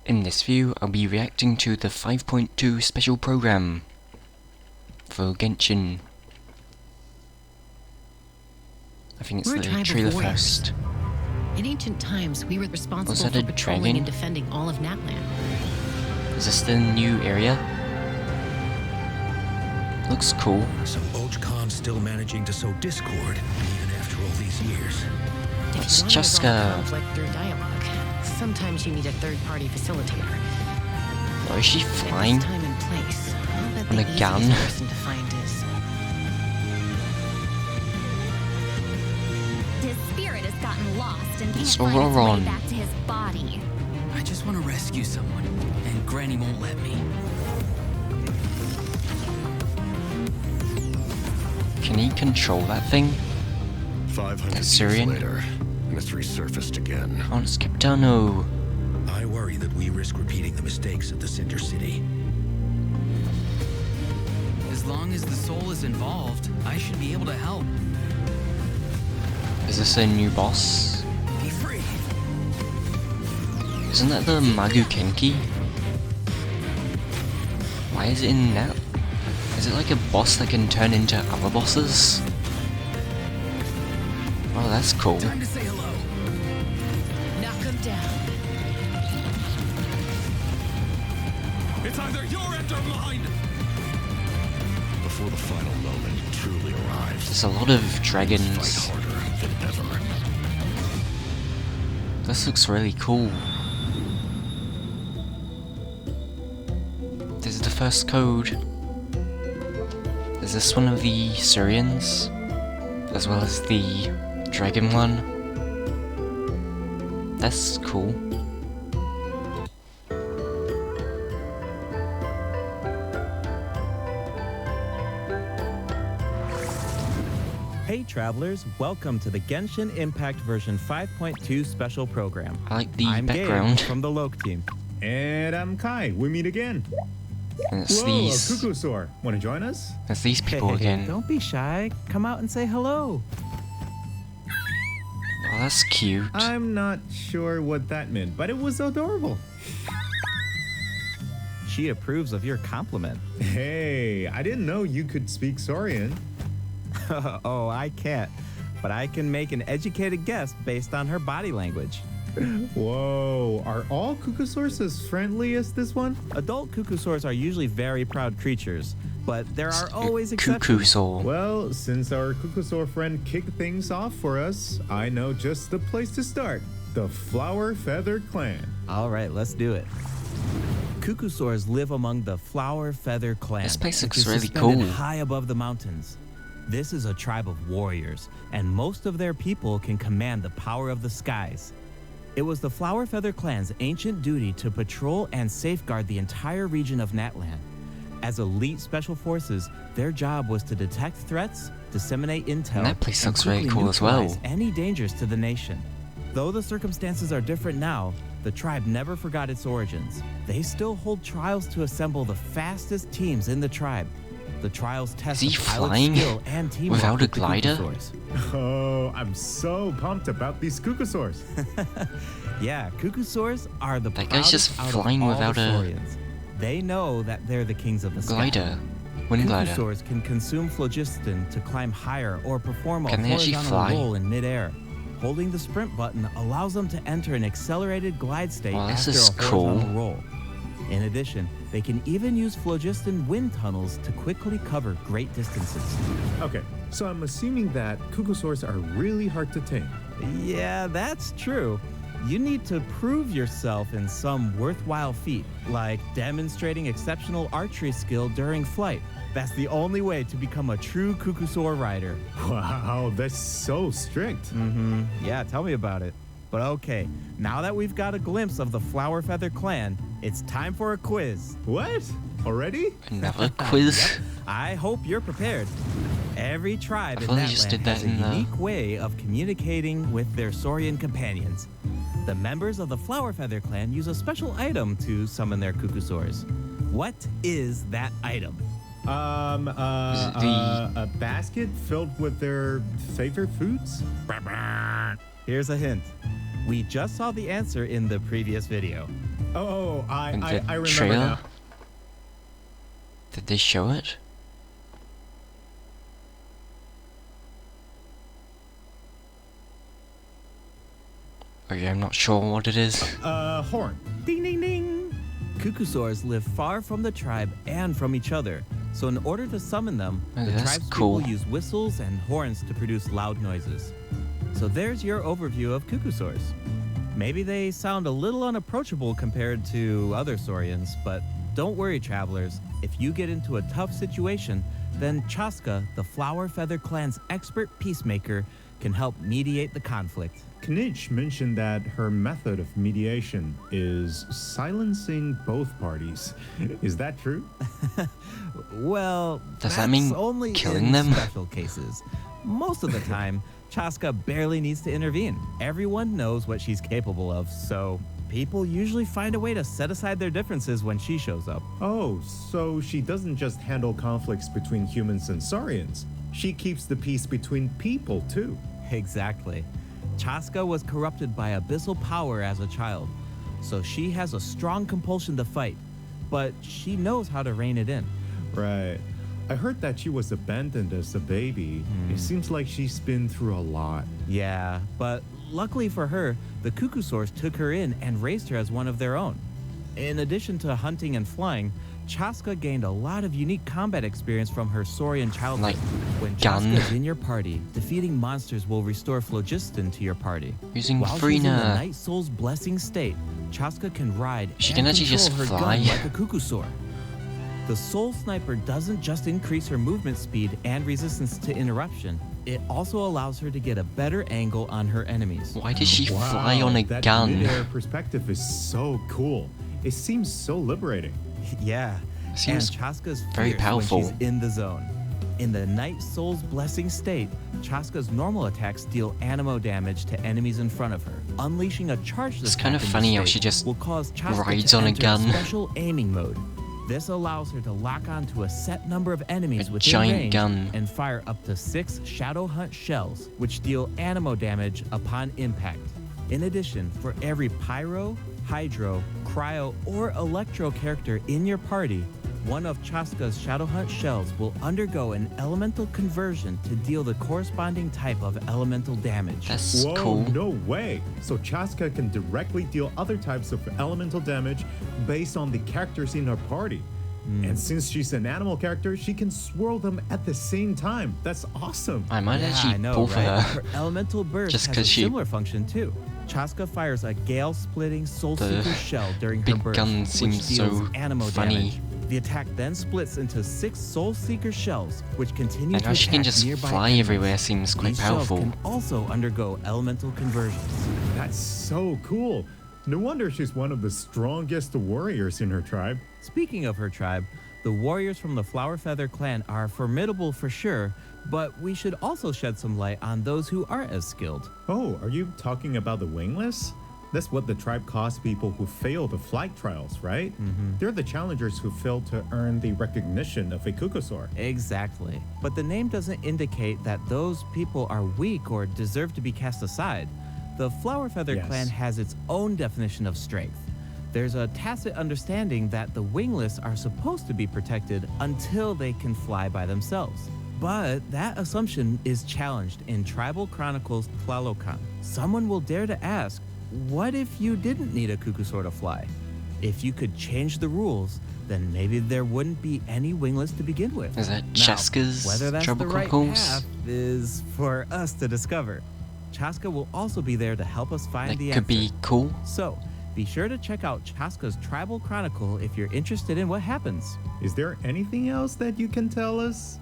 In this view, I'll be reacting to the 5.2 special program for Genshin. I think it's the trailer first. In ancient times, we were responsible for patrolling dragon? and defending all of Natlan. Is this the new area? Looks cool. So Ojkan's still managing to sow discord, even after all these years. It's If you want to Patchsoka. resolve conflict through dialogue, sometimes you need a third-party facilitator. Or is she flying? At this time and place, I'll bet On the a gun? easiest person to find is... His spirit has gotten lost and can't It's find its way Auroron. back to his body. I just want to rescue someone, and Granny won't let me. Can he control that thing? 500 That's years Syrian? later, and it's resurfaced again. Oh, it's Capitano. I worry that we risk repeating the mistakes of the Cinder City. As long as the soul is involved, I should be able to help. Is this a new boss? Be free. Isn't that the Magu Kenki? Why is it in that? Is it like a boss that can turn into other bosses? Oh, that's cool. Time to say hello. Knock him down. It's either your end or mine! Before the final moment truly arrives, There's a lot of fight dragons. harder than ever. This looks really cool. This is the first code. Is this one of the Syrians? As well as the dragon one? That's cool. Hey travelers, welcome to the Genshin Impact version 5.2 special program. I like the I'm background. Gabe from the Loke team. And I'm Kai. We meet again. And it's Whoa, these. a cuckoo soar. Want to join us? It's these people again. Don't be shy. Come out and say hello. Oh, that's cute. I'm not sure what that meant, but it was adorable. She approves of your compliment. Hey, I didn't know you could speak Saurian. Oh, I can't. But I can make an educated guess based on her body language. Whoa, are all cuckoosaurs as friendly as this one? Adult cuckoosaurs are usually very proud creatures, but there are always Cuckoo exceptions. soul. Well, since our cuckoosaur friend kicked things off for us, I know just the place to start. The Flower Feather Clan. All right, let's do it. Cuckoosaurs live among the Flower Feather Clan. This place which looks is really suspended cool. high above the mountains. This is a tribe of warriors, and most of their people can command the power of the skies. It was the Flower Feather Clan's ancient duty to patrol and safeguard the entire region of Natlan. As elite special forces, their job was to detect threats, disseminate intel, And that place and looks really quickly cool as well. neutralize any dangers to the nation. Though the circumstances are different now, the tribe never forgot its origins. They still hold trials to assemble the fastest teams in the tribe. The trials test he the pilot's flying skill and teamwork without a with the glider? cuckoosaurs. Oh, I'm so pumped about these cuckoosaurs. Yeah, cuckoosaurs are the That guy's just proudest out of flying all without the a saurians. They know that they're the kings of the sky. glider. Wind glider. Cuckoosaurs can consume phlogiston to climb higher or perform a Can they actually horizontal fly? roll in midair. Holding the sprint button allows them to enter an accelerated glide state Wow, this after is a cool. horizontal roll. In addition, they can even use phlogiston wind tunnels to quickly cover great distances. Okay, so I'm assuming that cuckoosaurs are really hard to tame. Yeah, that's true. You need to prove yourself in some worthwhile feat, like demonstrating exceptional archery skill during flight. That's the only way to become a true cuckoosaur rider. Wow, that's so strict. Yeah, tell me about it. But okay, now that we've got a glimpse of the Flower Feather Clan, it's time for a quiz. What? Already? Another quiz. I hope you're prepared. Every tribe I in thought they that just land did that has a in the- unique way of communicating with their saurian companions. The members of the Flower Feather Clan use a special item to summon their cuckoosaurs. What is that item? A basket filled with their favorite foods? Here's a hint. We just saw the answer in the previous video. Oh, In the I remember trailer? now. Did they show it? Okay, I'm not sure what it is. Horn. Ding ding ding! Cuckosaurs live far from the tribe and from each other. So in order to summon them, Oh, the that's tribe's cool. people use whistles and horns to produce loud noises. So there's your overview of cuckosaurs. Maybe they sound a little unapproachable compared to other saurians, but don't worry, travelers. If you get into a tough situation, then Chaska, the Flower Feather Clan's expert peacemaker, can help mediate the conflict. Knitch mentioned that her method of mediation is silencing both parties. Is that true? Well, Does that that's mean only killing in them? special cases. Most of the time, Chaska barely needs to intervene. Everyone knows what she's capable of, so people usually find a way to set aside their differences when she shows up. Oh, so she doesn't just handle conflicts between humans and saurians. She keeps the peace between people, too. Exactly. Chaska was corrupted by abyssal power as a child, so she has a strong compulsion to fight, but she knows how to rein it in. Right. I heard that she was abandoned as a baby. It seems like she's been through a lot. Yeah, but luckily for her, the Cuckosaurs took her in and raised her as one of their own. In addition to hunting and flying, Chaska gained a lot of unique combat experience from her saurian childhood. Like when gun. Chaska's in your party, defeating monsters will restore phlogiston to your party. Using While she's in the Frina. Night Soul's blessing state, Chaska can ride She and can actually control just her fly. gun like a Cuckosaur. The Soul Sniper doesn't just increase her movement speed and resistance to interruption, it also allows her to get a better angle on her enemies. Why did she fly Wow, on a that gun? mid-air perspective is so cool. It seems so liberating. Yeah, Seems and Chaska's very fierce powerful. when she's in the zone. In the Night Soul's blessing state, Chaska's normal attacks deal animo damage to enemies in front of her. Unleashing a charged It's attack kind of in this funny how state she just will cause Chaska rides to on a enter gun. special aiming mode. This allows her to lock onto a set number of enemies A within giant range gun. and fire up to 6 Shadow Hunt shells, which deal animo damage upon impact. In addition, for every Pyro, Hydro, Cryo, or Electro character in your party, one of Chaska's Shadow Hunt shells will undergo an elemental conversion to deal the corresponding type of elemental damage. That's Whoa, cool. no way. So Chaska can directly deal other types of elemental damage based on the characters in her party. And since she's an animal character, she can swirl them at the same time. That's awesome. I might Yeah, actually I know, pull for right? her. Her elemental burst Just has 'cause a she- similar function too. Chaska fires a gale-splitting Soul The Seeker shell during her big burst, gun which seems deals so animo funny. damage. The attack then splits into 6 Soul Seeker shells, which continue And to how she can attack just nearby fly enemies. everywhere seems quite These shells powerful. can also undergo elemental conversions. That's so cool. No wonder she's one of the strongest warriors in her tribe. Speaking of her tribe, the warriors from the Flower Feather clan are formidable for sure, but we should also shed some light on those who aren't as skilled. Oh, are you talking about the wingless? That's what the tribe calls people who fail the flight trials, right? They're the challengers who fail to earn the recognition of a Cuckosaur. Exactly. But the name doesn't indicate that those people are weak or deserve to be cast aside. The Flower Feather Yes. clan has its own definition of strength. There's a tacit understanding that the wingless are supposed to be protected until they can fly by themselves. But that assumption is challenged in Tribal Chronicles Tlalocan. Someone will dare to ask, what if you didn't need a Cuckosaur to fly? If you could change the rules, then maybe there wouldn't be any wingless to begin with. Is that Now, Chaska's whether that's Tribal the right Chronicles? path is for us to discover. Chaska will also be there to help us find That the could answer. be cool. So, be sure to check out Chaska's Tribal Chronicle if you're interested in what happens. Is there anything else that you can tell us?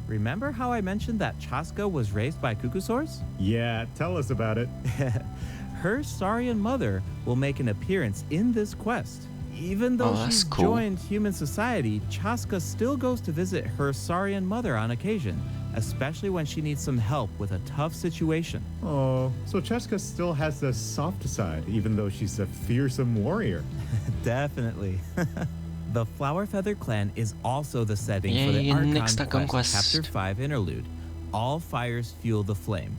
Remember how I mentioned that Chaska was raised by Cuckosaurs? Yeah, tell us about it. Her Saurian mother will make an appearance in this quest. Even though Oh, that's she's cool. joined human society, Chaska still goes to visit her Saurian mother on occasion, especially when she needs some help with a tough situation. Oh, so Chaska still has a soft side, even though she's a fearsome warrior. Definitely. The Flower Feather clan is also the setting for the Yay, Archon next quest, Conquest. Chapter 5 interlude. All fires fuel the flame.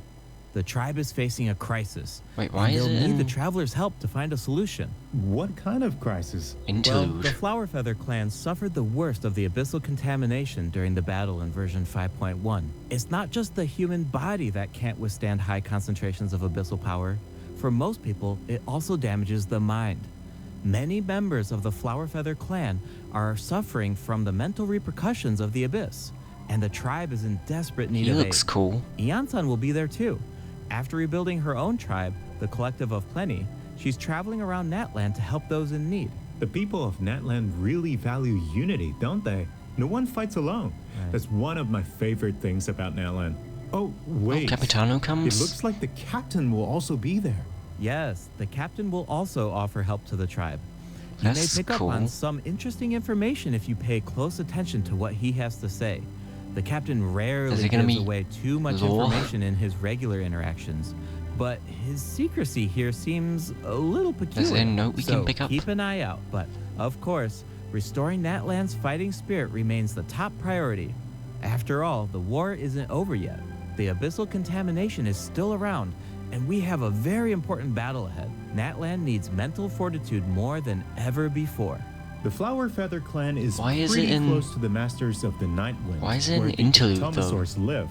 The tribe is facing a crisis. Wait, why and is they'll it need the in travelers' help to find a solution. What kind of crisis? Well, interlude? the Flower Feather clan suffered the worst of the abyssal contamination during the battle in version 5.1. It's not just the human body that can't withstand high concentrations of abyssal power. For most people, it also damages the mind. Many members of the Flower Feather clan are suffering from the mental repercussions of the abyss, and the tribe is in desperate need He of looks aid. cool. Iansan will be there too. After rebuilding her own tribe, the Collective of Plenty, she's traveling around Natland to help those in need. The people of Natland really value unity, don't they? No one fights alone. Right. That's one of my favorite things about Natland. Oh, wait. Capitano It comes? looks like the captain will also be there. Yes, the captain will also offer help to the tribe. You may That's pick up cool. on some interesting information if you pay close attention to what he has to say. The captain rarely he gonna gives be away too much lore? information in his regular interactions, but his secrecy here seems a little peculiar. Is there a note we so can pick up? keep an eye out, but of course, restoring Natland's fighting spirit remains the top priority. After all, the war isn't over yet. The abyssal contamination is still around, and we have a very important battle ahead. Natland needs mental fortitude more than ever before. The Flower Feather clan is Why is pretty it in- close to the Masters of the Night Wind, Why is it where an the interlude, though? Tomasaurs live.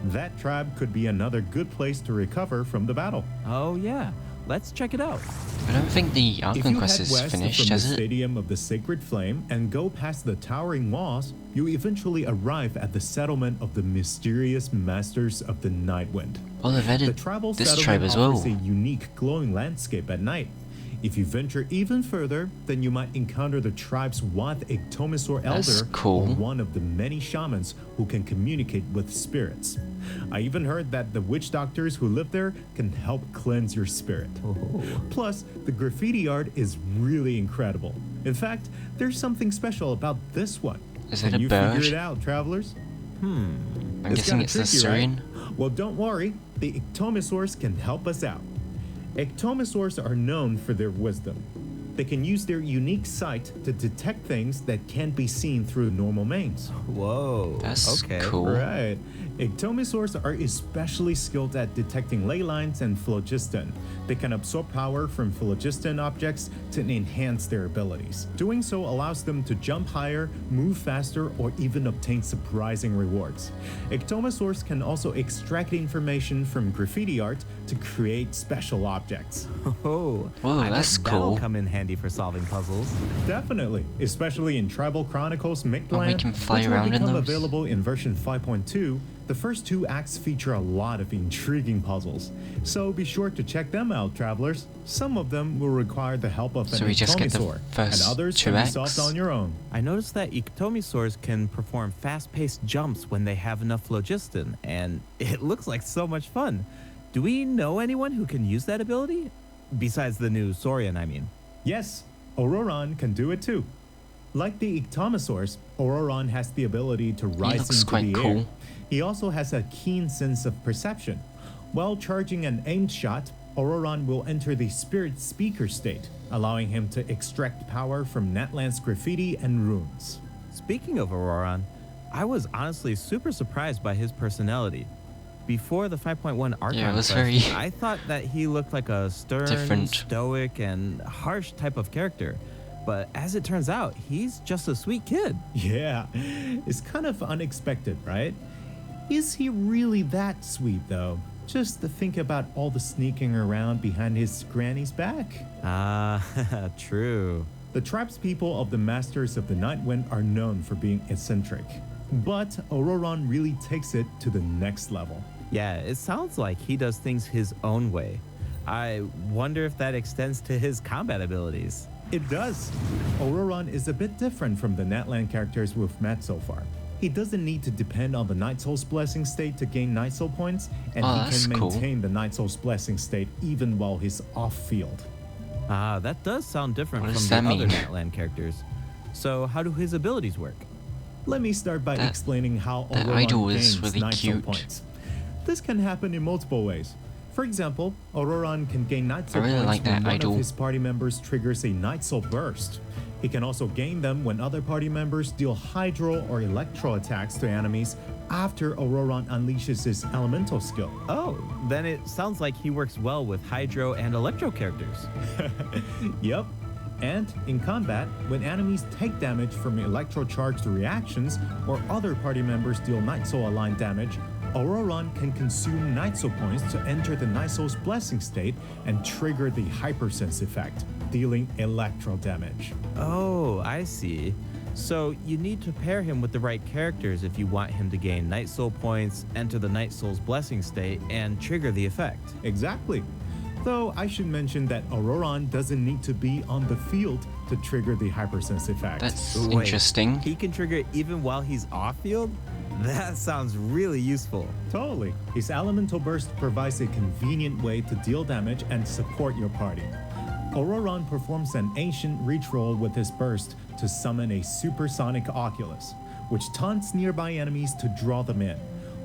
That tribe could be another good place to recover from the battle. Oh yeah, let's check it out. I don't think the If you Alchemy quest head is west finished, from the has it? Stadium of the Sacred Flame and go past the towering walls, you eventually arrive at the settlement of the mysterious Masters of the Night Wind. Well, they've The added tribal this settlement tribe as offers well. a unique glowing landscape at night. If you venture even further, then you might encounter the tribe's Wath Ictomisaur That's Elder, cool. or one of the many shamans who can communicate with spirits. I even heard that the witch doctors who live there can help cleanse your spirit. Plus, the graffiti art is really incredible. In fact, there's something special about this one. Is it Can a you bird? figure it out, travelers? I'm It's guessing kinda it's the tricky, right? Syrian. Well, don't worry. The Ictomisaurs can help us out. Ictomisaurs are known for their wisdom. They can use their unique sight to detect things that can't be seen through normal means. Whoa. That's okay. cool. Right. Ictomisaurs are especially skilled at detecting ley lines and phlogiston. They can absorb power from phlogiston objects to enhance their abilities. Doing so allows them to jump higher, move faster, or even obtain surprising rewards. Ictomisaurs can also extract information from graffiti art to create special objects. Oh, Whoa, I bet that's that'll cool. come in handy for solving puzzles. Definitely, especially in Tribal Chronicles Mictland, Oh, we can fly which will around in become those? available in version 5.2. The first two acts feature a lot of intriguing puzzles, so be sure to check them out, travelers. Some of them will require the help of So an we just get the Ictomisaur, and first others two can be acts? solved on your own. I noticed that Ictomisaurs can perform fast-paced jumps when they have enough phlogiston, and it looks like so much fun. Do we know anyone who can use that ability? Besides the new Saurian, I mean. Yes, Auroron can do it too. Like the Ictomisaurs, Auroron has the ability to rise looks into quite the cool. air. He also has a keen sense of perception. While charging an aimed shot, Auroron will enter the spirit speaker state, allowing him to extract power from Natland's graffiti and runes. Speaking of Auroron, I was honestly super surprised by his personality. Before the 5.1 Archon Yeah, it was quest, very I thought that he looked like a stern, different. stoic, and harsh type of character. But as it turns out, he's just a sweet kid. Yeah, it's kind of unexpected, right? Is he really that sweet though? Just to think about all the sneaking around behind his granny's back. Ah, true. The tribespeople of the Masters of the Night Wind are known for being eccentric, but Auroron really takes it to the next level. Yeah, it sounds like he does things his own way. I wonder if that extends to his combat abilities. It does. Auroron is a bit different from the Natland characters we've met so far. He doesn't need to depend on the Night Soul's Blessing state to gain Night Soul points, and Oh, he that's can cool. maintain the Night Soul's Blessing state even while he's off-field. Ah, that does sound different What from does the that other mean? Natland characters. So how do his abilities work? Let me start by That- explaining how that Auroron idol is gains really Night Soul cute. points. This can happen in multiple ways. For example, Auroron can gain Night Soul really points like when that one idol. of his party members triggers a Night Soul burst. He can also gain them when other party members deal hydro or electro attacks to enemies after Auroron unleashes his elemental skill. Oh, then it sounds like he works well with Hydro and Electro characters. Yep. And in combat, when enemies take damage from electro-charged reactions or other party members deal Night Soul aligned damage, Auroron can consume Night Soul points to enter the Night Soul's blessing state and trigger the Hypersense effect, dealing electro damage. Oh, I see. So you need to pair him with the right characters if you want him to gain Night Soul points, enter the Night Soul's blessing state, and trigger the effect. Exactly. Though I should mention that Auroron doesn't need to be on the field to trigger the Hypersense effect. That's Wait, interesting. He can trigger it even while he's off field? That sounds really useful. Totally. His elemental burst provides a convenient way to deal damage and support your party. Auroron performs an ancient reach roll with his burst to summon a supersonic Oculus, which taunts nearby enemies to draw them in.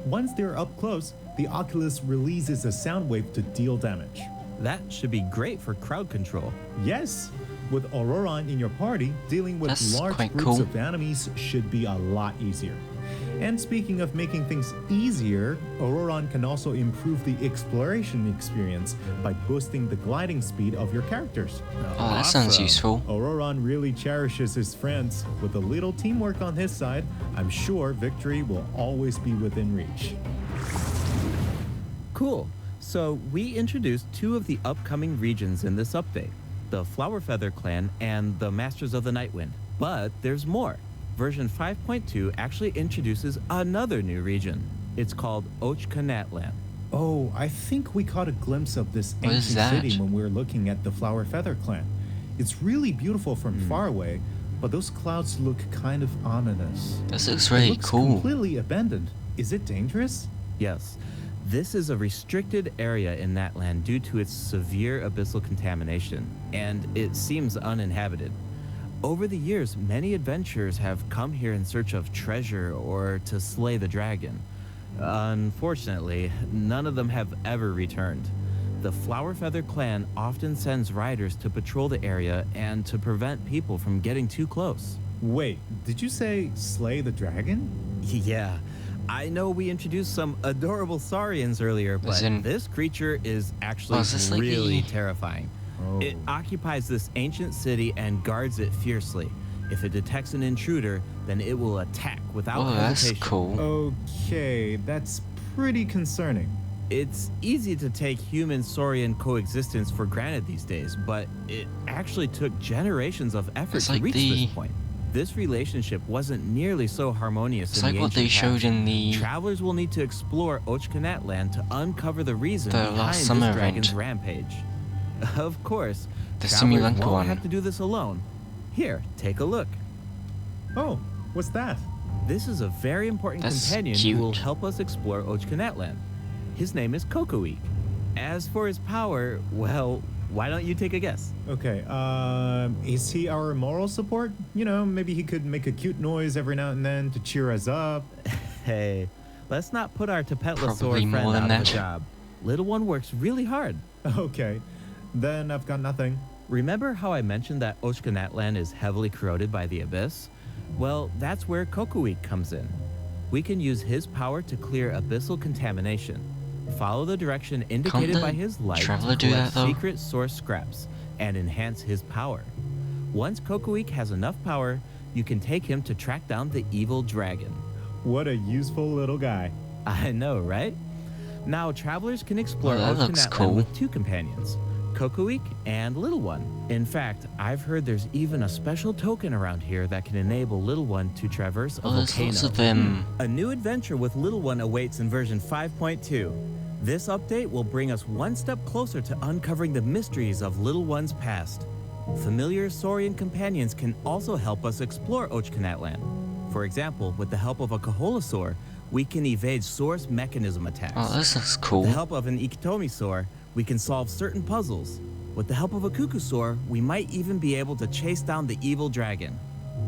Once they're up close, the Oculus releases a sound wave to deal damage. That should be great for crowd control. Yes, with Auroron in your party, dealing with That's large quite groups cool. of enemies should be a lot easier. And speaking of making things easier, Auroron can also improve the exploration experience by boosting the gliding speed of your characters. Oh, that sounds Awesome. useful. Auroron really cherishes his friends. With a little teamwork on his side, I'm sure victory will always be within reach. Cool. So we introduced two of the upcoming regions in this update, the Flowerfeather Clan and the Masters of the Nightwind. But there's more. Version 5.2 actually introduces another new region. It's called Ochkanatlan. Oh, I think we caught a glimpse of this What is ancient that? city when we were looking at the Flower Feather Clan. It's really beautiful from far away, but those clouds look kind of ominous. This looks It really looks cool. completely abandoned. Is it dangerous? Yes, this is a restricted area in that land due to its severe abyssal contamination, and it seems uninhabited. Over the years, many adventurers have come here in search of treasure or to slay the dragon. Unfortunately, none of them have ever returned. The Flowerfeather clan often sends riders to patrol the area and to prevent people from getting too close. Wait, did you say slay the dragon? Yeah, I know we introduced some adorable saurians earlier, but in- this creature is actually Oh, is this like really the- terrifying. Oh. It occupies this ancient city and guards it fiercely. If it detects an intruder, then it will attack without Oh, that's hesitation. cool. Okay, that's pretty concerning. It's easy to take human-saurian coexistence for granted these days, but it actually took generations of effort It's to like reach the- this point. This relationship wasn't nearly so harmonious It's in like the what they ancient showed past. in the Travelers will need to explore Ochkanatlan to uncover the reason The behind last this summer dragon's event. rampage. Of course, The travelers Simulant won't one. have to do this alone. Here, take a look. Oh, what's that? This is a very important That's companion cute. who will help us explore Ochkanatlan. His name is Kokoik. As for his power, well, why don't you take a guess? Okay, is he our moral support? You know, maybe he could make a cute noise every now and then to cheer us up. Hey, let's not put our Tapetlosaur Probably friend more than out of a that. job. Little one works really hard. Okay, then I've got nothing. Remember how I mentioned that Ochkanatlan is heavily corroded by the abyss? Well, that's where Kokoik comes in. We can use his power to clear abyssal contamination. Follow the direction indicated the by his light traveler to do collect that, though? secret source scraps and enhance his power. Once Kokoik has enough power, you can take him to track down the evil dragon. What a useful little guy. I know, right? Now, travelers can explore Oh, that looks Ochkanatlan cool. with two companions, Kokoik and Little One. In fact, I've heard there's even a special token around here that can enable Little One to traverse a Oh, there's volcano. lots of them. A new adventure with Little One awaits in version 5.2. This update will bring us one step closer to uncovering the mysteries of Little One's past. Familiar Saurian companions can also help us explore Ochkanatlan. For example, with the help of a Kaholosaur, we can evade source mechanism attacks. Oh, this looks With cool. the help of an Ikitomisaur, we can solve certain puzzles. With the help of a Kukusaur, we might even be able to chase down the evil dragon.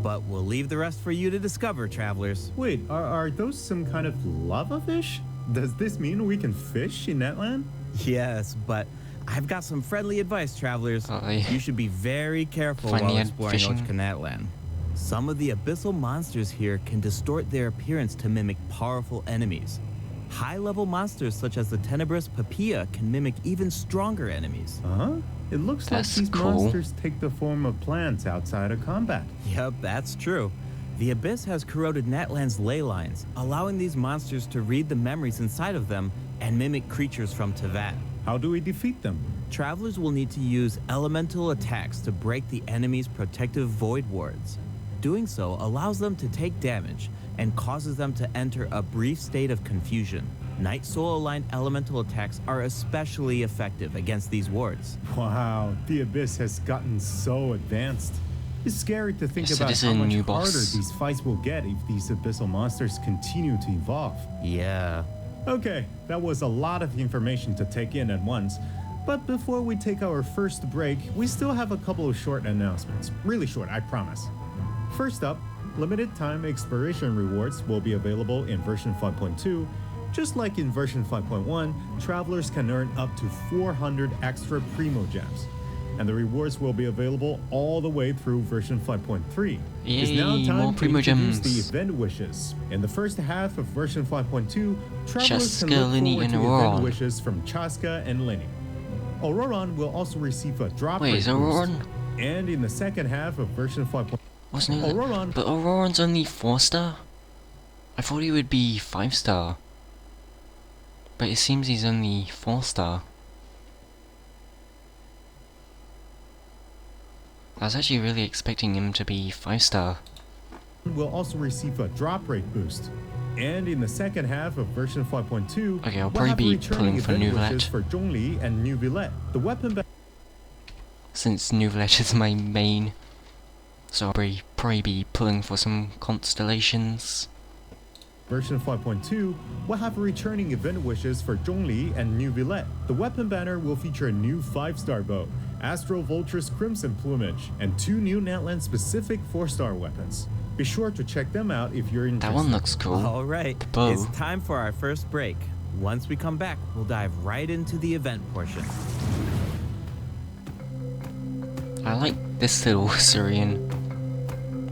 But we'll leave the rest for you to discover, travelers. Wait, are those some kind of lava fish? Does this mean we can fish in that land? Yes, but I've got some friendly advice, travelers. Aye. You should be very careful Finally while had exploring fishing. Ochkanatlan. Some of the abyssal monsters here can distort their appearance to mimic powerful enemies. High-level monsters such as the tenebrous Papilla can mimic even stronger enemies. Huh? It looks That's like these cool. monsters take the form of plants outside of combat. Yep, that's true. The Abyss has corroded Natlan's ley lines, allowing these monsters to read the memories inside of them and mimic creatures from Tevat. How do we defeat them? Travelers will need to use elemental attacks to break the enemy's protective void wards. Doing so allows them to take damage and causes them to enter a brief state of confusion. Night Soul-aligned elemental attacks are especially effective against these wards. Wow, the Abyss has gotten so advanced. It's scary to think Yes, it about is how a much new harder boss. these fights will get if these abyssal monsters continue to evolve. Yeah. Okay, that was a lot of information to take in at once. But before we take our first break, we still have a couple of short announcements. Really short, I promise. First up, limited time exploration rewards will be available in version 5.2. Just like in version 5.1, travelers can earn up to 400 extra Primo Gems. And the rewards will be available all the way through version 5.3. It's now Yay, time more to Primo introduce Gems. the event wishes. In the first half of version 5.2, travelers can Chaska, look Lini, forward and to Auroron. event wishes from Chaska and Lini. Auroron will also receive a drop Wait, rate is boost. Auroron? And in the second half of version 5.2, Wasn't it? Auroron- But Auroron's only 4-star? I thought he would be 5-star. But it seems he's only 4-star. I was actually really expecting him to be 5-star. will also receive a drop rate boost. And in the second half of version 5.2, Okay, I'll we'll probably have be returning pulling for event Nouvellette. wishes for Zhongli and New Villette. The weapon Since Nouvellette is my main. So I'll probably be pulling for some constellations. version 5.2 will have returning event wishes for Zhongli and New Villette. The weapon banner will feature a new 5-star bow, Astro Vulture's Crimson Plumage, and 2 new Natland specific 4-star weapons. Be sure to check them out if you're interested. That one looks cool. All right, bow. it's time for our first break. Once we come back, we'll dive right into the event portion. I like this little Syrian.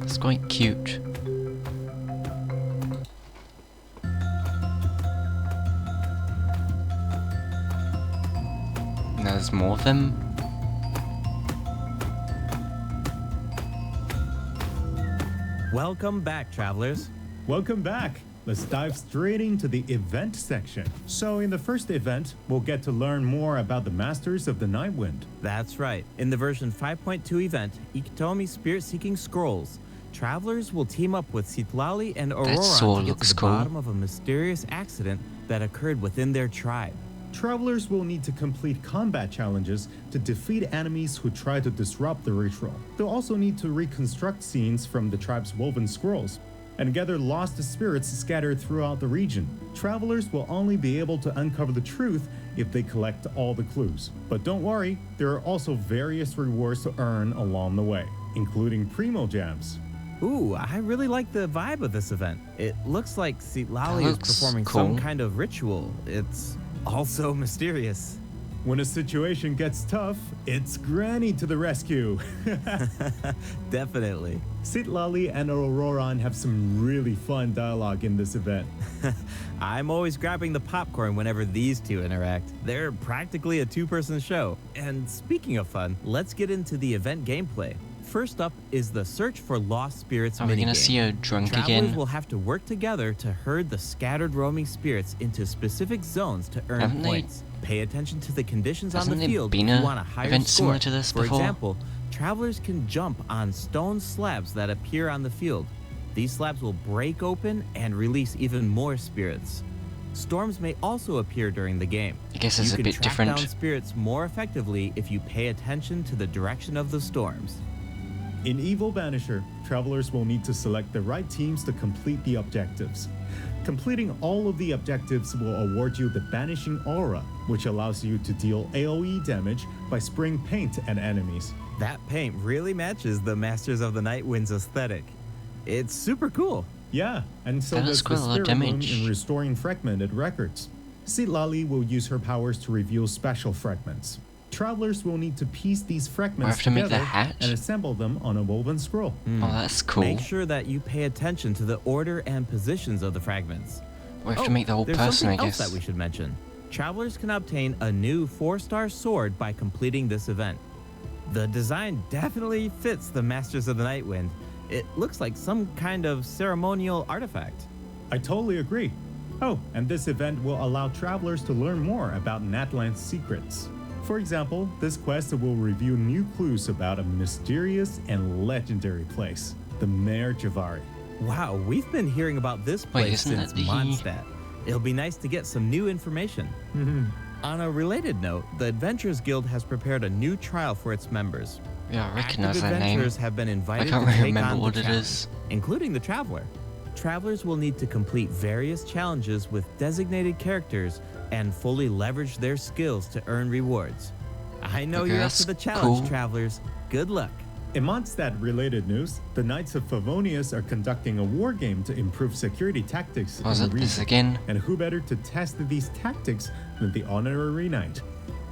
It's quite cute. And there's more of them. Welcome back, travelers. Welcome back. Let's dive straight into the event section. So in the first event, we'll get to learn more about the Masters of the Nightwind. That's right. In the version 5.2 event, Ikitomi Spirit Seeking Scrolls, travelers will team up with Citlali and Auroron sword to get looks to the cool. bottom of a mysterious accident that occurred within their tribe. Travelers will need to complete combat challenges to defeat enemies who try to disrupt the ritual. They'll also need to reconstruct scenes from the tribe's woven scrolls and gather lost spirits scattered throughout the region. Travelers will only be able to uncover the truth if they collect all the clues. But don't worry, there are also various rewards to earn along the way, including Primo Gems. Ooh, I really like the vibe of this event. It looks like Citlali is looks performing cool. some kind of ritual. It's also mysterious. When a situation gets tough, it's Granny to the rescue. Definitely. Citlali and Auroron have some really fun dialogue in this event. I'm always grabbing the popcorn whenever these two interact. They're practically a two-person show. And speaking of fun, let's get into the event gameplay. First up is the Search for Lost Spirits Are we minigame. gonna see her drunk Travelers again? will have to work together to herd the scattered roaming spirits into specific zones to earn Haven't they- points. Pay attention to the conditions on Hasn't the there field been if you a want a higher event score. similar to this For before? example, travelers can jump on stone slabs that appear on the field. These slabs will break open and release even more spirits. Storms may also appear during the game. I guess it's You a can bit track different. down spirits more effectively if you pay attention to the direction of the storms. In Evil Banisher, travelers will need to select the right teams to complete the objectives. Completing all of the objectives will award you the Banishing Aura, which allows you to deal AoE damage by spraying paint at enemies. That paint really matches the Masters of the Nightwind's aesthetic. It's super cool. Yeah, and so That does does the quite a lot of Spirit Moon damage. in restoring fragmented records. Citlali will use her powers to reveal special fragments. Travelers will need to piece these We fragments have to make the together hatch? and assemble them on a woven scroll. Oh, that's cool. Make sure that you pay attention to the order and positions of the fragments. We have to make the whole there's person, I something else guess. that we should mention. Travelers can obtain a new 4-star sword by completing this event. The design definitely fits the Masters of the Nightwind. It looks like some kind of ceremonial artifact. I totally agree. Oh, and this event will allow travelers to learn more about Natland's secrets. For example, this quest will reveal new clues about a mysterious and legendary place, the Mare Javari. Wow, we've been hearing about this place isn't since that the- Mondstadt. It'll be nice to get some new information. On a related note, the Adventurers Guild has prepared a new trial for its members. Yeah, I recognize Active that name. adventurers have been I invited can't to take remember on what the it challenge, is. including the Traveler. Travelers will need to complete various challenges with designated characters and fully leverage their skills to earn rewards. I know Okay, you're up that's to the challenge, cool. Travelers. Good luck. In Mondstadt-related news, the Knights of Favonius are conducting a war game to improve security tactics Was in it the this region. again? And who better to test these tactics than the Honorary Knight?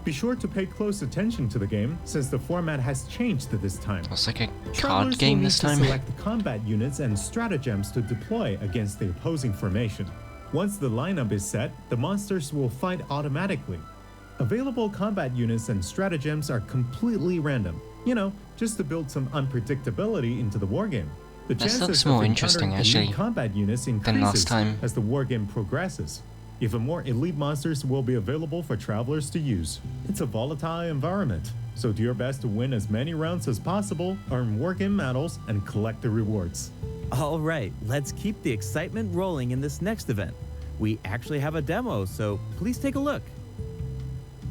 Be sure to pay close attention to the game, since the format has changed this time. It's like a Travelers card will game need this to time. select the combat units and stratagems to deploy against the opposing formation. Once the lineup is set, the monsters will fight automatically. Available combat units and stratagems are completely random. Just to build some unpredictability into the wargame. The This chances looks of more interesting, encountering elite actually, combat units than increases last time. as the wargame progresses. Even more elite monsters will be available for travelers to use. It's a volatile environment, so do your best to win as many rounds as possible, earn wargame medals, and collect the rewards. All right, let's keep the excitement rolling in this next event. We actually have a demo, so please take a look.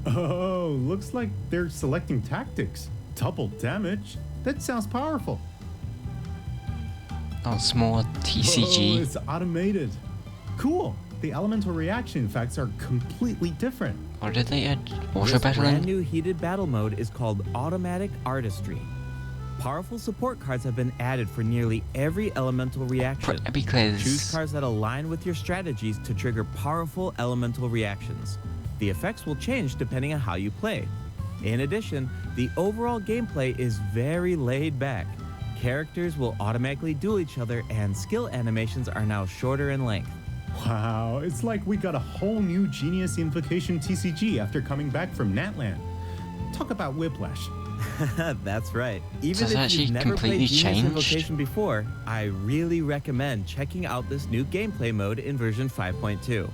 Oh, looks like they're selecting tactics. Double damage? That sounds powerful. Oh, it's more Oh, TCG. it's automated. Cool. The elemental reaction effects are completely different. Or did they add auto This brand battling? new heated battle mode is called Automatic Artistry. Powerful support cards have been added for nearly every elemental reaction. Choose Because cards that align with your strategies to trigger powerful elemental reactions. The effects will change depending on how you play. In addition, the overall gameplay is very laid back. Characters will automatically duel each other, and skill animations are now shorter in length. Wow, it's like we got a whole new Genius Invocation TCG after coming back from Natland. Talk about whiplash. That's right. Even So it's if actually you've never completely played Genius changed? Invocation before, I really recommend checking out this new gameplay mode in version 5.2.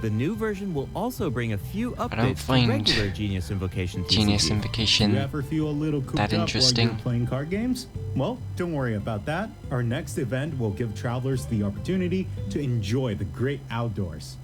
The new version will also bring a few don't updates to find regular Genius Invocation TCG. Genius Do Invocation. you ever feel a little cooped that up while interesting? you're playing card games? Well, don't worry about that. Our next event will give travelers the opportunity to enjoy the great outdoors.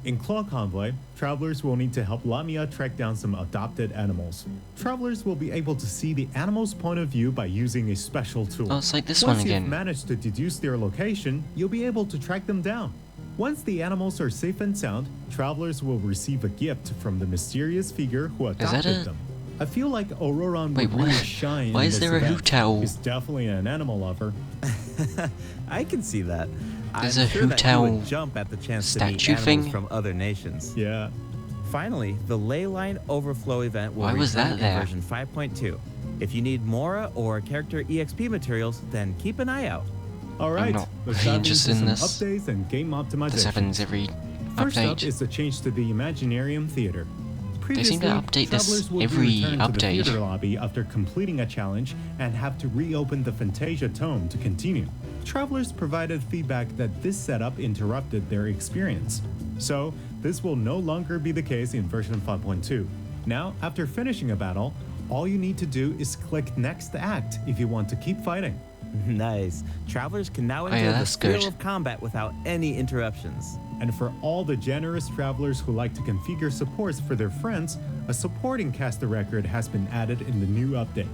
In Claw Convoy, travelers will need to help Lamia track down some adopted animals. Travelers will be able to see the animal's point of view by using a special tool. Oh, it's like this Once one you've again. managed to deduce their location, you'll be able to track them down. Once the animals are safe and sound, travelers will receive a gift from the mysterious figure who that adopted a- them. I feel like Auroran Wait, would really what? shine. Why in is this there a event. hoot owl? He's definitely an animal lover. I can see that. There's I'm a sure that hoot he owl would jump at the chance to meet statue animals thing? from other nations. Yeah. Finally, the Leyline Overflow event will Why was return that in there? version 5.2. If you need Mora or character EXP materials, then keep an eye out. All right. not Let's really dive into interested in some this. updates and game optimization. This happens every First up update. is the change to the Imaginarium Theater. They seem to Previously, update this travelers would be every returned to the update. theater lobby after completing a challenge and have to reopen the Fantasia Tome to continue. Travelers provided feedback that this setup interrupted their experience. So, this will no longer be the case in version 5.2. Now, after finishing a battle, all you need to do is click Next Act if you want to keep fighting. Nice. Travelers can now enjoy yeah, the that's thrill good. of combat without any interruptions. And for all the generous travelers who like to configure supports for their friends, a supporting caster record has been added in the new update.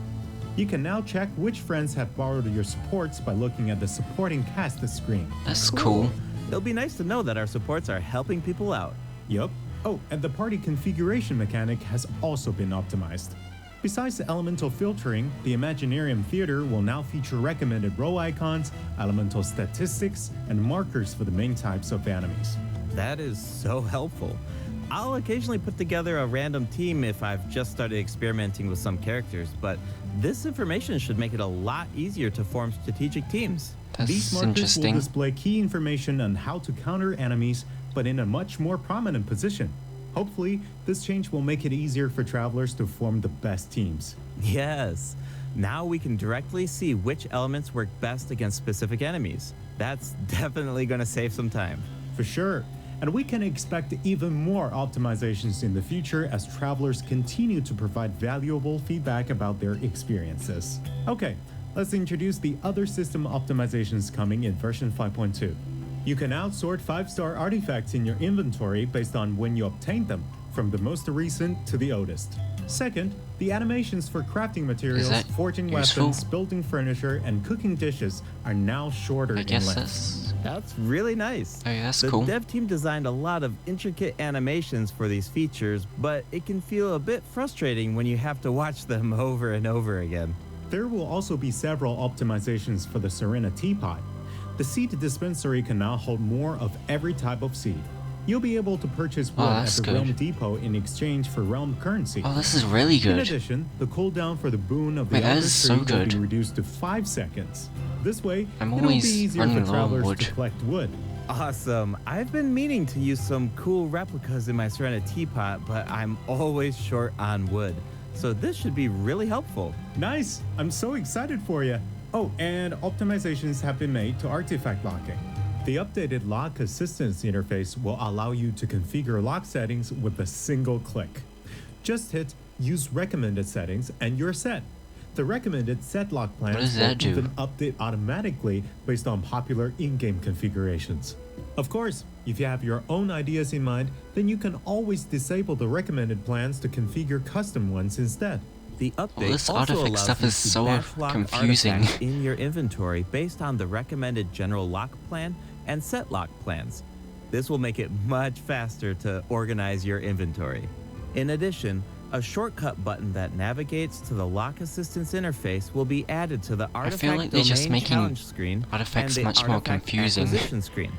You can now check which friends have borrowed your supports by looking at the supporting cast screen. That's cool. It'll be nice to know that our supports are helping people out. Yup. Oh, and the party configuration mechanic has also been optimized. Besides the elemental filtering, the Imaginarium Theater will now feature recommended row icons, elemental statistics, and markers for the main types of enemies. That is so helpful. I'll occasionally put together a random team if I've just started experimenting with some characters, but this information should make it a lot easier to form strategic teams. These That's markers will interesting. display key information on how to counter enemies, but in a much more prominent position. Hopefully, this change will make it easier for travelers to form the best teams. Yes. Now we can directly see which elements work best against specific enemies. That's definitely going to save some time. For sure. And we can expect even more optimizations in the future as travelers continue to provide valuable feedback about their experiences. Okay, let's introduce the other system optimizations coming in version 5.2. You can now sort 5-star artifacts in your inventory based on when you obtained them, from the most recent to the oldest. Second, the animations for crafting materials, that forging useful? weapons, building furniture, and cooking dishes are now shorter I in guess length. That's really nice. Oh, yeah, that's The cool. dev team designed a lot of intricate animations for these features, but it can feel a bit frustrating when you have to watch them over and over again. There will also be several optimizations for the Serena teapot. The seed dispensary can now hold more of every type of seed. You'll be able to purchase wood at that's the good. Realm Depot in exchange for Realm currency. Oh, this is really In good. addition, the cooldown for the boon of the Wait, that Elder is so Tree will good. be reduced to 5 seconds. This way, I'm it'll be always easier for running low on travelers wood. to collect wood. Awesome. I've been meaning to use some cool replicas in my Serena teapot, but I'm always short on wood. So this should be really helpful. Nice! I'm so excited for you. Oh, and optimizations have been made to artifact locking. The updated lock assistance interface will allow you to configure lock settings with a single click. Just hit Use Recommended Settings and you're set. The recommended set lock What plans does will that do? even update automatically based on popular in-game configurations. Of course, if you have your own ideas in mind, then you can always disable the recommended plans to configure custom ones instead. The update this also artifact allows stuff you is to so batch lock confusing. artifacts in your inventory based on the recommended general lock plan and set lock plans. This will make it much faster to organize your inventory. In addition, a shortcut button that navigates to the lock assistance interface will be added to the artifact like they're just domain making challenge screen artifacts and the much more artifact confusing. acquisition screen.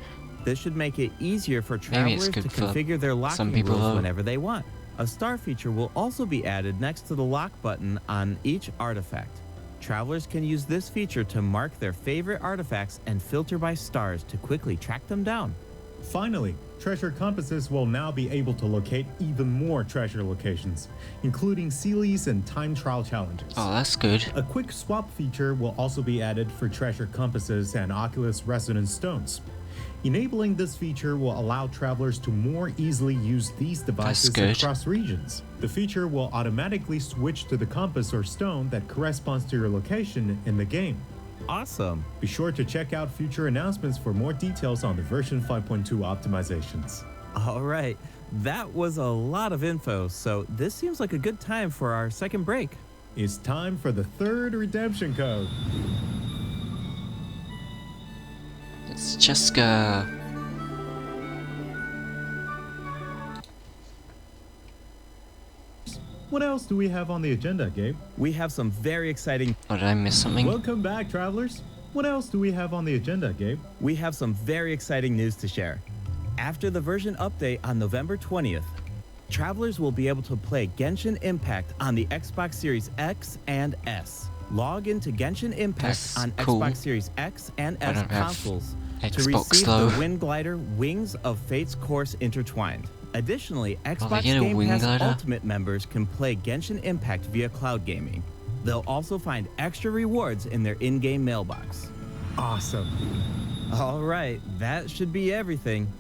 This should make it easier for Maybe it's travelers good to for configure their some locking people, rules though. whenever they want. A star feature will also be added next to the lock button on each artifact. Travelers can use this feature to mark their favorite artifacts and filter by stars to quickly track them down. Finally, treasure compasses will now be able to locate even more treasure locations, including Sealies and time trial challenges. Oh, that's good. A quick swap feature will also be added for treasure compasses and Oculus resonance stones. Enabling this feature will allow travelers to more easily use these devices good. across regions. The feature will automatically switch to the compass or stone that corresponds to your location in the game. Awesome. Be sure to check out future announcements for more details on the version 5.2 optimizations. All right, that was a lot of info, so this seems like a good time for our second break. It's time for the third redemption code. It's Jessica. What else do we have on the agenda, Gabe? We have some very exciting Oh, did I miss something? Welcome back, travelers. What else do we have on the agenda, Gabe? news to share. After the version update on November 20th, travelers will be able to play Genshin Impact on the Xbox Series X and S. Log into Genshin Impact That's on cool. Xbox Series X and I S don't have consoles to Xbox, receive though. the Wind Glider Wings of Fate's Course Intertwined. Additionally, Xbox get a Game Wing Pass Glider? Ultimate members can play Genshin Impact via cloud gaming. They'll also find extra rewards in their in-game mailbox. Awesome. All right, that should be everything.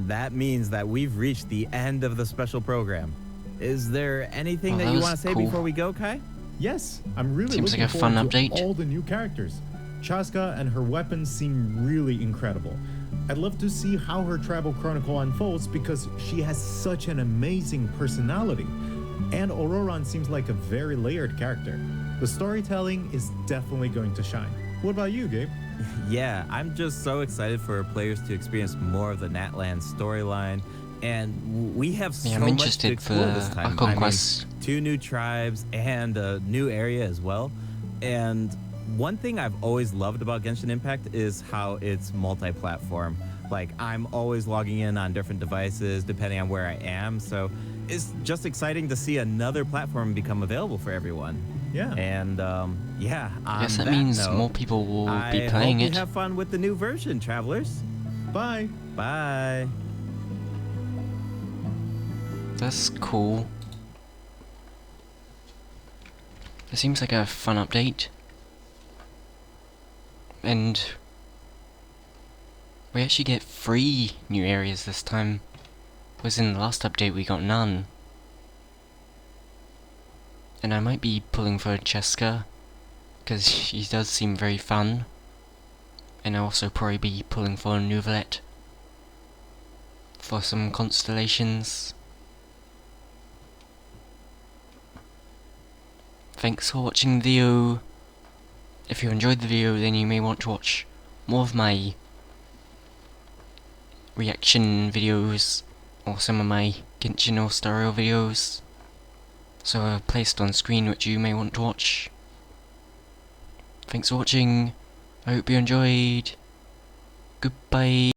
That means that we've reached the end of the special program. Is there anything Oh, that that you was want to say cool. before we go, Kai? Yes, I'm really Seems looking like a fun forward to update. all the new characters. Chaska and her weapons seem really incredible. I'd love to see how her travel chronicle unfolds because she has such an amazing personality. And Auroran seems like a very layered character. The storytelling is definitely going to shine. What about you, Gabe? Yeah, I'm just so excited for players to experience more of the Natlan storyline. And we have so Yeah, I'm much to interested explore for this time. Archon I mean, Quest. 2 new tribes and a new area as well. And one thing I've always loved about Genshin Impact is how it's multi-platform. Like, I'm always logging in on different devices depending on where I am. So it's just exciting to see another platform become available for everyone. Yeah. And yeah, I on guess that that means note, more people will be I playing hope it. you have fun with the new version, travelers. Bye. Bye. That's cool. It seems like a fun update. And we actually get 3 new areas this time. Whereas in the last update we got none. And I might be pulling for Cheska, because she does seem very fun. And I'll also probably be pulling for Nouvelette for some constellations. Thanks for watching the video. If you enjoyed the video, then you may want to watch more of my reaction videos or some of my Genshin or Stereo videos. So I've placed on screen which you may want to watch. Thanks for watching. I hope you enjoyed. Goodbye.